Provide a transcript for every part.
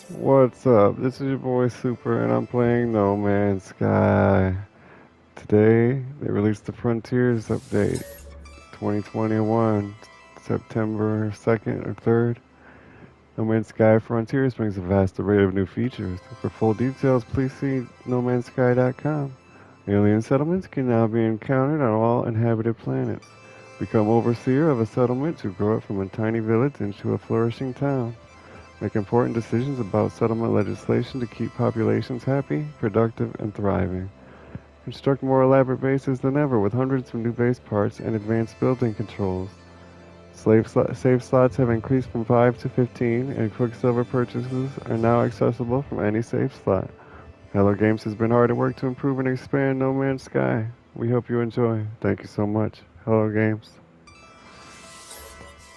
What's up? This is your boy Super, and I'm playing No Man's Sky. Today, they released the Frontiers update 2021, September 2nd or 3rd. No Man's Sky Frontiers brings a vast array of new features. For full details, please see nomansky.com. Alien settlements can now be encountered on all inhabited planets. Become overseer of a settlement to grow it from a tiny village into a flourishing town. Make important decisions about settlement legislation to keep populations happy, productive, and thriving. Construct more elaborate bases than ever with hundreds of new base parts and advanced building controls. Save slots have increased from 5 to 15, and Quicksilver purchases are now accessible from any save slot. Hello Games has been hard at work to improve and expand No Man's Sky. We hope you enjoy. Thank you so much. Hello Games.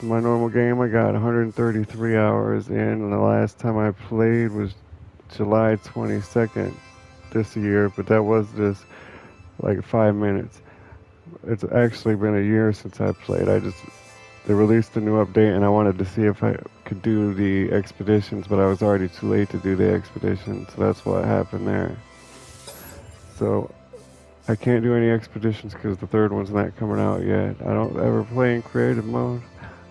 In my normal game, I got 133 hours in, and the last time I played was July 22nd this year, but that was just like 5 minutes. It's actually been a year since I played. They released a new update, and I wanted to see if I could do the expeditions, but I was already too late to do the expeditions, so that's what happened there. So I can't do any expeditions because the third one's not coming out yet. I don't ever play in creative mode.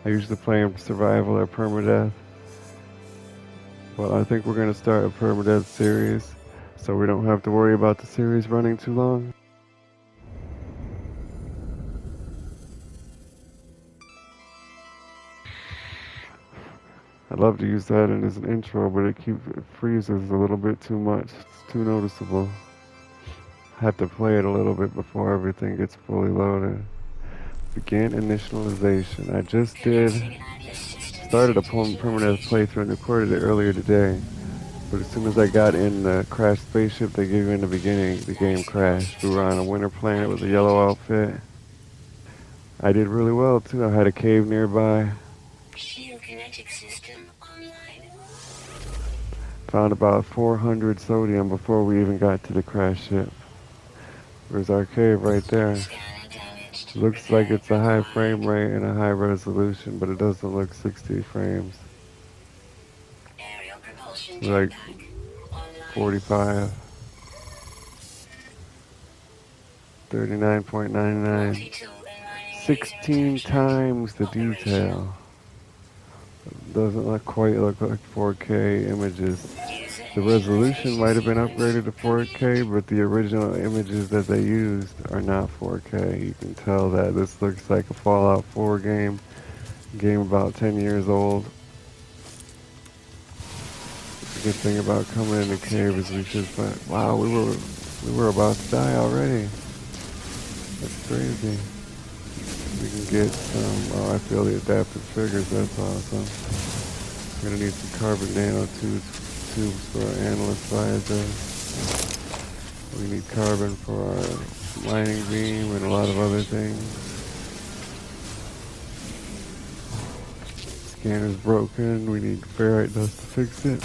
I usually play in survival or permadeath. Well, I think we're going to start a permadeath series, so we don't have to worry about the series running too long. I'd love to use that as an intro, but it freezes a little bit too much. It's too noticeable. I have to play it a little bit before everything gets fully loaded. Begin initialization. I just started a permanent playthrough and recorded it earlier today. But as soon as I got in the crashed spaceship they gave you in the beginning, the game crashed. We were on a winter planet with a yellow outfit. I did really well too. I had a cave nearby. Found about 400 sodium before we even got to the crash ship. There's our cave right there. Looks like it's a high frame rate and a high resolution, but it doesn't look 60 frames. Like 45. 39.99. 16 times the detail. Doesn't quite look like 4K images. The resolution might have been upgraded to 4K, but the original images that they used are not 4K. You can tell that this looks like a Fallout 4 game about 10 years old. The good thing about coming in the cave is we should find. Wow, we were about to die already. That's crazy. We can get some. Oh, I feel the adaptive triggers. That's awesome. We're gonna need some carbon nanotubes for our analyst visor. We need carbon for our mining beam and a lot of other things. Scanner's broken. We need ferrite dust to fix it.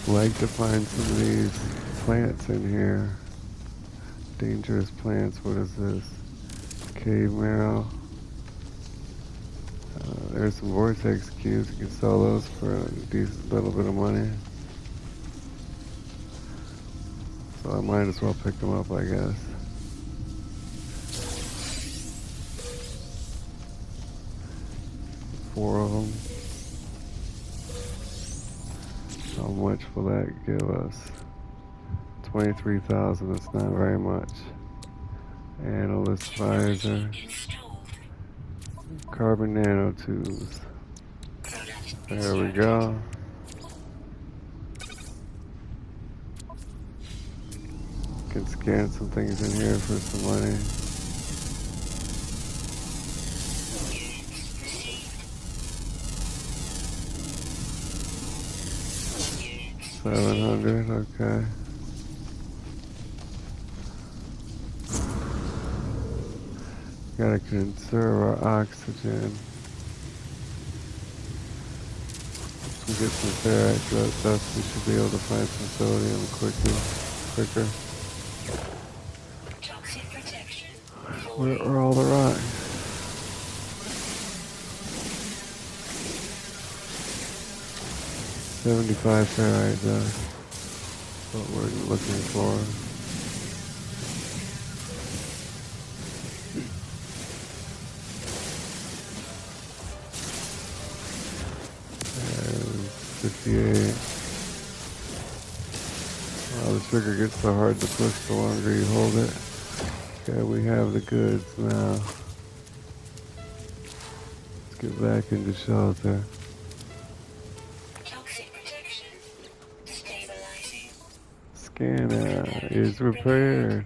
I'd like to find some of these plants in here. Dangerous plants. What is this? Cave marrow. There's some vortex cubes. You can sell those for a decent little bit of money. So I might as well pick them up, I guess. Four of them. How much will that give us? 23,000. That's not very much. Analyst visor. Carbon nanotubes. There we go. Can scan some things in here for some money. $700, okay. Gotta conserve our oxygen. If we get some ferrite dust, we should be able to find some sodium quicker. Where are all the rocks? 75 ferrite dust. What we're looking for. And 58. Wow, the trigger gets so hard to push the longer you hold it. Okay, we have the goods now. Let's get back into shelter. Scanner is repaired.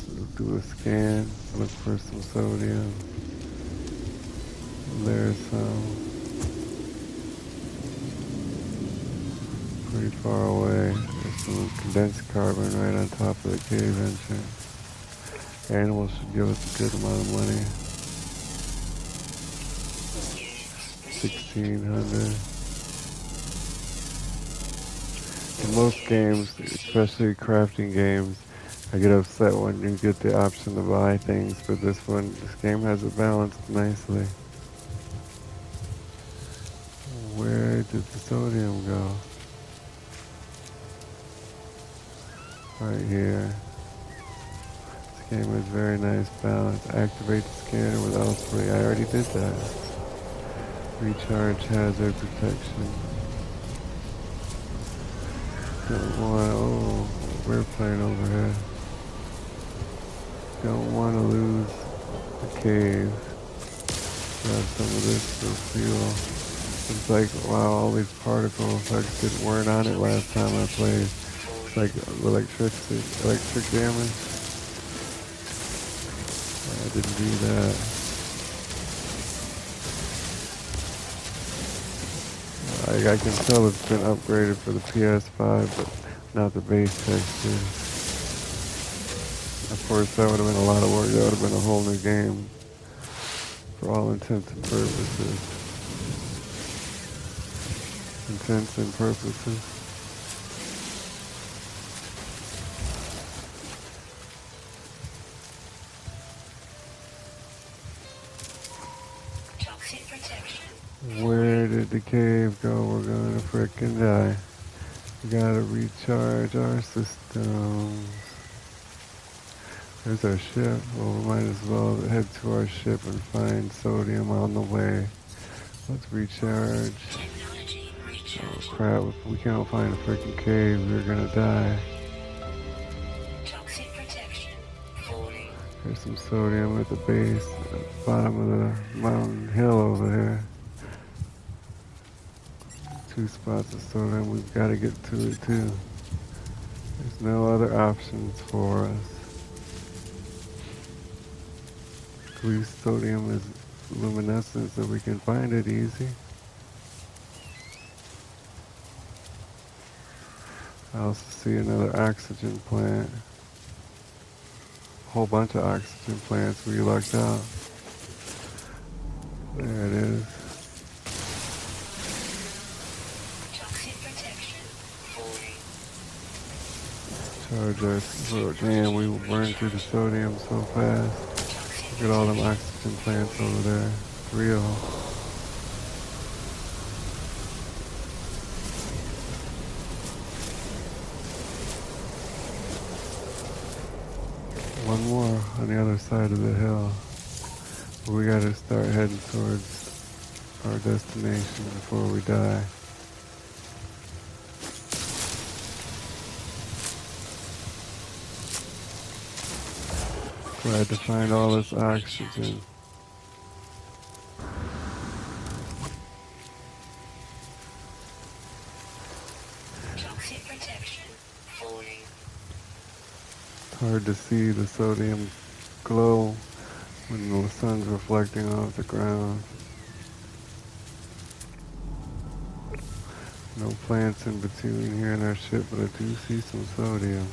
Let's do a scan. Look for some sodium. There's some. Pretty far away. There's some condensed carbon right on top of the cave entrance. Animals should give us a good amount of money. 1,600. In most games, especially crafting games, I get upset when you get the option to buy things, but this game has it balanced nicely. Where did the sodium go? Right here. This game is very nice balance. Activate the scanner with L3. I already did that. Recharge hazard protection. Don't want, oh, we're playing over here. Don't want to lose the cave. Grab some of this for fuel. It's like, wow, all these particles. I just weren't on it last time I played. It's like electric damage. I didn't do that. I can tell it's been upgraded for the PS5, but not the base texture. Of course, that would have been a lot of work. That would have been a whole new game for all intents and purposes. Intents and purposes. Where did the cave go? We're gonna frickin' die. We gotta recharge our systems. There's our ship. Well, we might as well head to our ship and find sodium on the way. Let's recharge. Oh crap, if we can't find a freaking cave, we're gonna die. There's some sodium at the base, at the bottom of the mountain hill over here. 2 spots of sodium, we've got to get to it too. There's no other options for us. At least sodium is luminescent so we can find it easy. I also see another oxygen plant. A whole bunch of oxygen plants we lucked out. There it is. Charge our throat. Damn, we burned through the sodium so fast. Look at all them oxygen plants over there. 3 of them. One more on the other side of the hill. But we gotta start heading towards our destination before we die. Glad to find all this oxygen. It's hard to see the sodium glow when the sun's reflecting off the ground. No plants in between here in our ship, but I do see some sodium.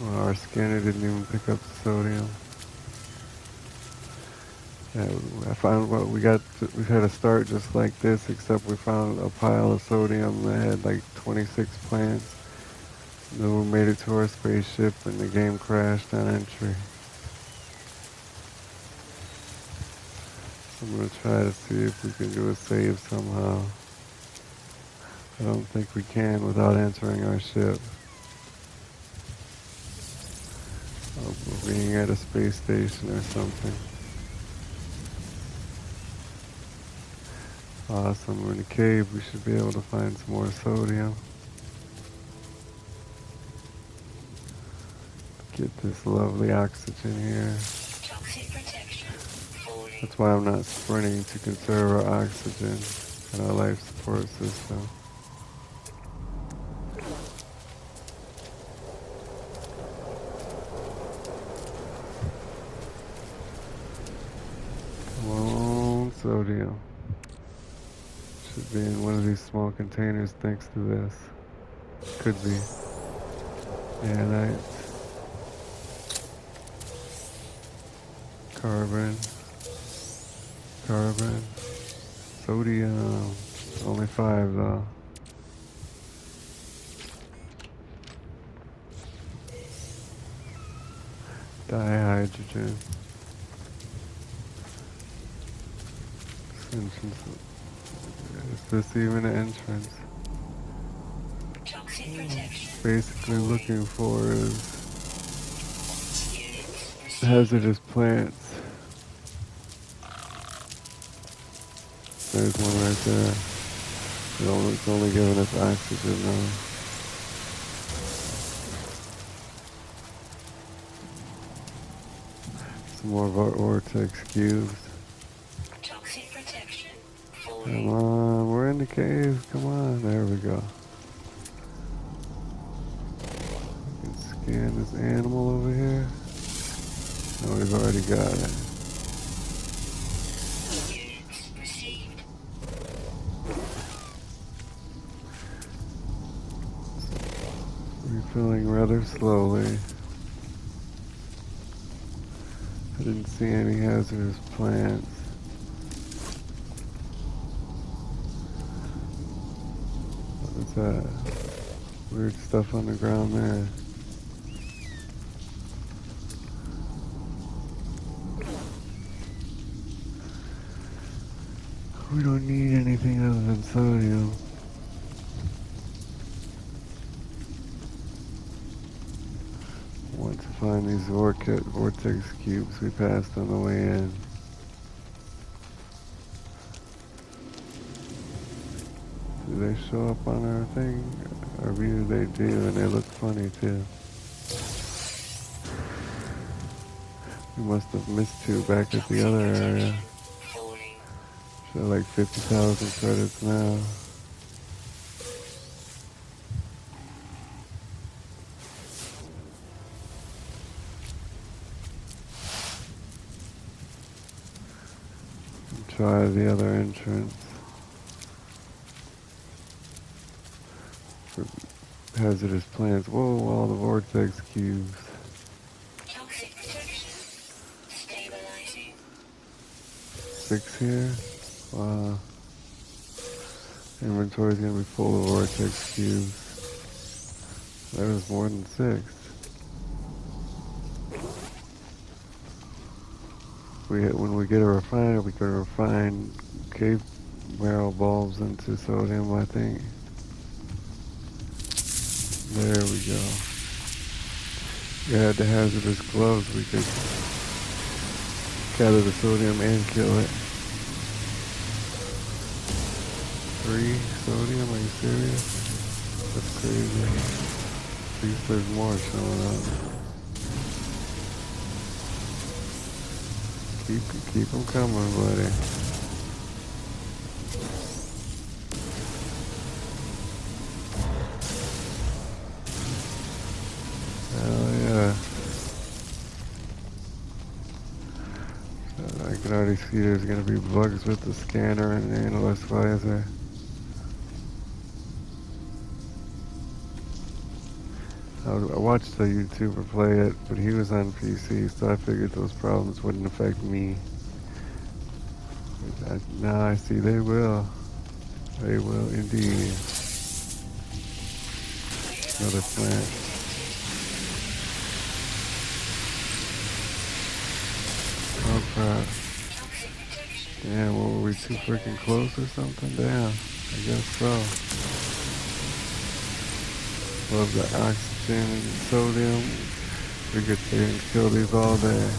Well, our scanner didn't even pick up the sodium. Yeah, I found what we had a start just like this, except we found a pile of sodium that had like 26 plants. And then we made it to our spaceship and the game crashed on entry. I'm gonna try to see if we can do a save somehow. I don't think we can without entering our ship. Oh, we're being at a space station or something. Awesome, we're in a cave. We should be able to find some more sodium. Get this lovely oxygen here. That's why I'm not sprinting, to conserve our oxygen and our life support system. Come on, sodium. Should be in one of these small containers thanks to this. Could be. Nanite. Carbon. Carbon. Sodium. Only 5 though. Dihydrogen. Is this even an entrance? Basically looking for is hazardous plants. There's one right there. It's only giving us oxygen now. Some more vortex cubes. Come on, we're in the cave. Come on, there we go. We can scan this animal over here. Oh, we've already got it. Refilling rather slowly. I didn't see any hazardous plants. What's that? Weird stuff on the ground there. We don't need anything other than sodium. Want to find these vortex cubes we passed on the way in. Do they show up on our thing? Our view, they do, and they look funny too. We must have missed 2 back at the other area. Show like 50,000 credits now. Try the other entrance. For hazardous plants. Whoa, all the vortex cubes. 6 here. Wow. Inventory's gonna be full of vortex cubes. That was more than 6. When we get a refiner, we can refine cave marrow bulbs into sodium, I think. There we go. We had the hazardous gloves, we could gather the sodium and kill it. 3 sodium, are you serious? That's crazy. At least there's more showing up. Keep them coming, buddy. Hell yeah. I can already see there's gonna be bugs with the scanner and the analyst visor. I watched a YouTuber play it, but he was on PC, so I figured those problems wouldn't affect me. Now I see they will. They will indeed. Another plant. Oh crap. Yeah, well, were we too freaking close or something? Damn, I guess so. Love the oxygen and sodium. We could stay and kill these all day.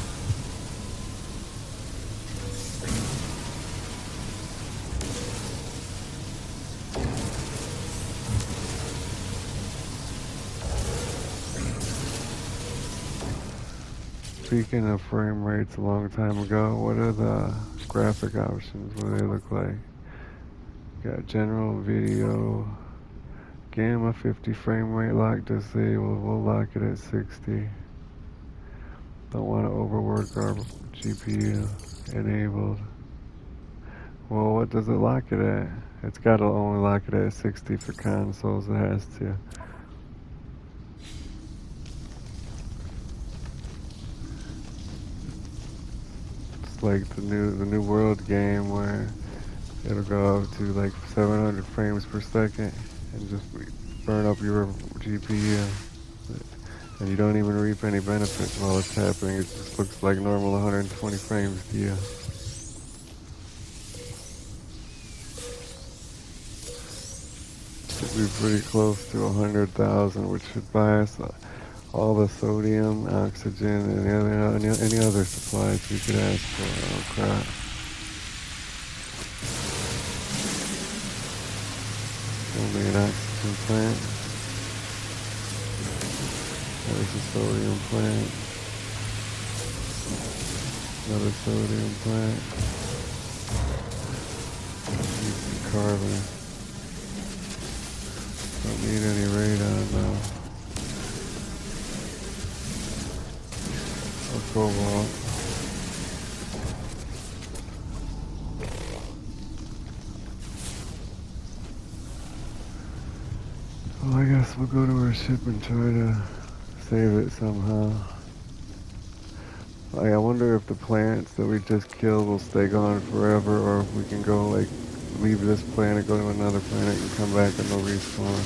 Speaking of frame rates a long time ago, what are the graphic options? What do they look like? Got general video, gamma 50 frame rate lock disabled. We'll lock it at 60. Don't want to overwork our GPU. Enabled. Well, what does it lock it at? It's got to only lock it at 60 for consoles. It has to. It's like the new world game where it'll go up to like 700 frames per second and just burn up your GPU. And you don't even reap any benefits while it's happening. It just looks like normal 120 frames to you. Should be pretty close to 100,000, which should buy us all the sodium, oxygen, and any other supplies we could ask for. Oh crap. Only an oxygen plant. There's a sodium plant. Another sodium plant. Need some carbon. Don't need any radon though. Or cobalt. Well, I guess we'll go to our ship and try to save it somehow. Like, I wonder if the plants that we just killed will stay gone forever, or if we can go, like, leave this planet, go to another planet, and come back and they'll respawn.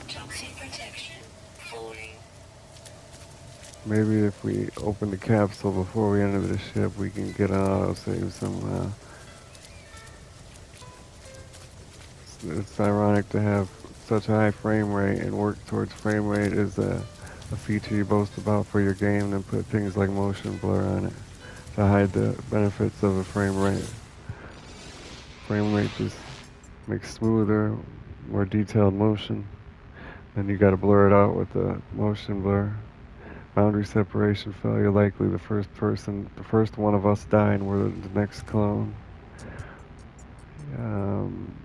Toxic protection fully. Maybe if we open the capsule before we enter the ship, we can get an autosave somehow. It's ironic to have such a high frame rate and work towards frame rate is a feature you boast about for your game, and then put things like motion blur on it to hide the benefits of a frame rate. Frame rate just makes smoother, more detailed motion. Then you gotta blur it out with the motion blur. Boundary separation failure likely. The first one of us died, and we're the next clone.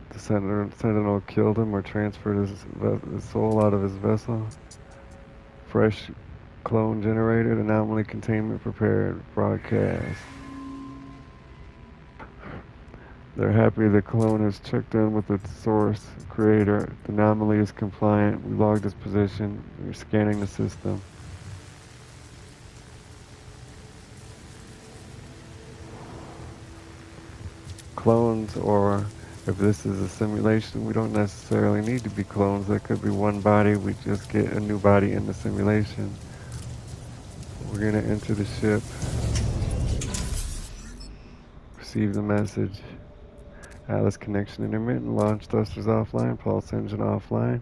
The Sentinel killed him or transferred his soul out of his vessel. Fresh clone generated. Anomaly containment prepared. Broadcast. They're happy the clone has checked in with its source creator. The anomaly is compliant. We logged his position. We're scanning the system. Clones, or if this is a simulation, we don't necessarily need to be clones. That could be one body. We just get a new body in the simulation. We're gonna enter the ship. Receive the message. Atlas connection intermittent. Launch thrusters offline. Pulse engine offline.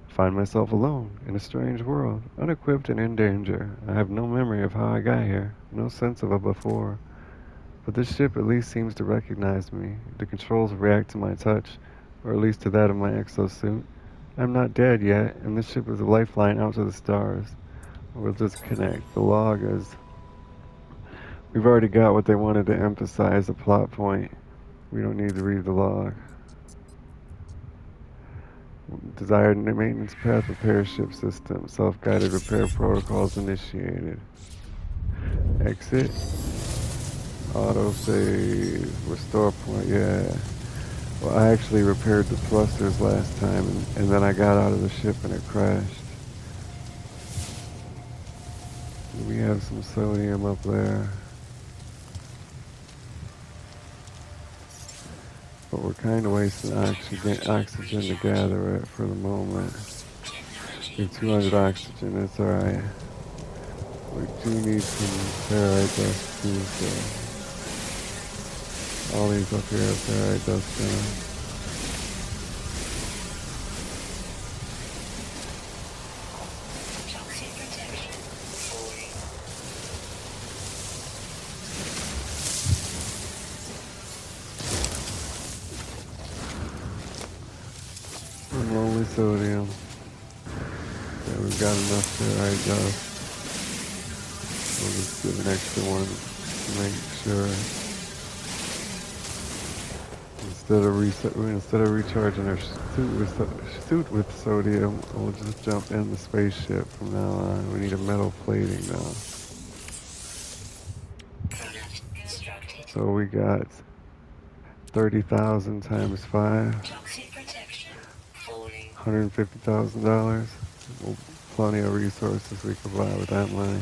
Find myself alone in a strange world, unequipped and in danger. I have no memory of how I got here. No sense of a before. But this ship at least seems to recognize me. The controls react to my touch, or at least to that of my exosuit. I'm not dead yet, and this ship is a lifeline out to the stars. We'll just connect. The log is... We've already got what they wanted to emphasize, a plot point. We don't need to read the log. Desired maintenance path repair ship system. Self-guided repair protocols initiated. Exit. Autosave, restore point, yeah. Well, I actually repaired the thrusters last time, and then I got out of the ship and it crashed. We have some sodium up there. But we're kind of wasting oxygen to gather it for the moment. We have 200 oxygen, it's alright. We do need some ferrite dust too, so all these up here are ferrite dust now. Toxic protection. Fully. Unlonely sodium. Yeah, we've got enough ferrite dust. We'll just give an extra one to make sure. Instead of recharging our suit with sodium, we'll just jump in the spaceship from now on. We need a metal plating now. Product constructed. So we got 30,000 times 5, Toxic protection. Fully. $150,000. Well, plenty of resources we could buy with that money.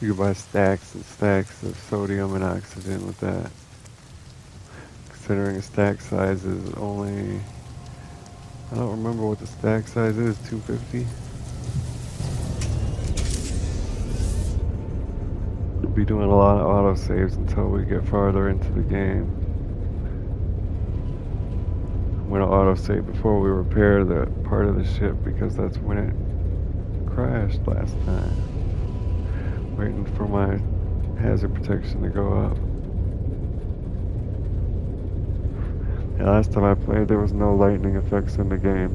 You could buy stacks and stacks of sodium and oxygen with that. Considering a stack size is only, I don't remember what the stack size is, 250? We'll be doing a lot of autosaves until we get farther into the game. I'm going to autosave before we repair the part of the ship because that's when it crashed last time. Waiting for my hazard protection to go up. Yeah, last time I played there was no lightning effects in the game.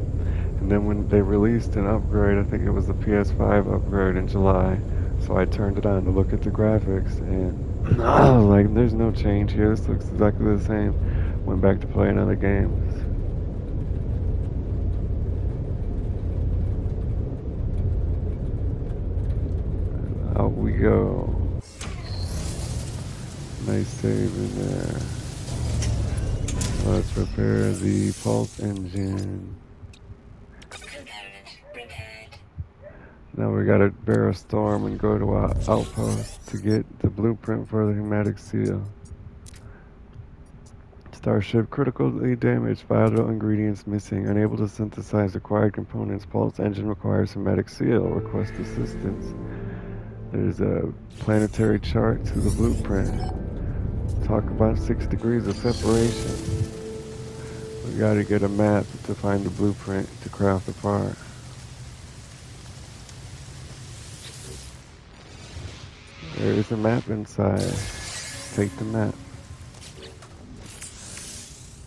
And then when they released an upgrade, I think it was the PS5 upgrade in July, so I turned it on to look at the graphics and I was like, there's no change here, this looks exactly the same. Went back to playing other games. Out we go. Nice save in there. Let's repair the pulse engine. Component repaired. Now we gotta bear a storm and go to our outpost to get the blueprint for the hermetic seal. Starship critically damaged, vital ingredients missing, unable to synthesize required components. Pulse engine requires hermetic seal. Request assistance. There's a planetary chart to the blueprint. Talk about 6 degrees of separation. We gotta get a map to find the blueprint to craft the part. There is a map inside. Take the map.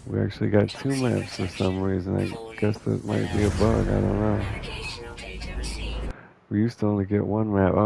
We actually got 2 maps for some reason. I guess that might be a bug. I don't know. Navigational data received. We used to only get 1 map. Oh,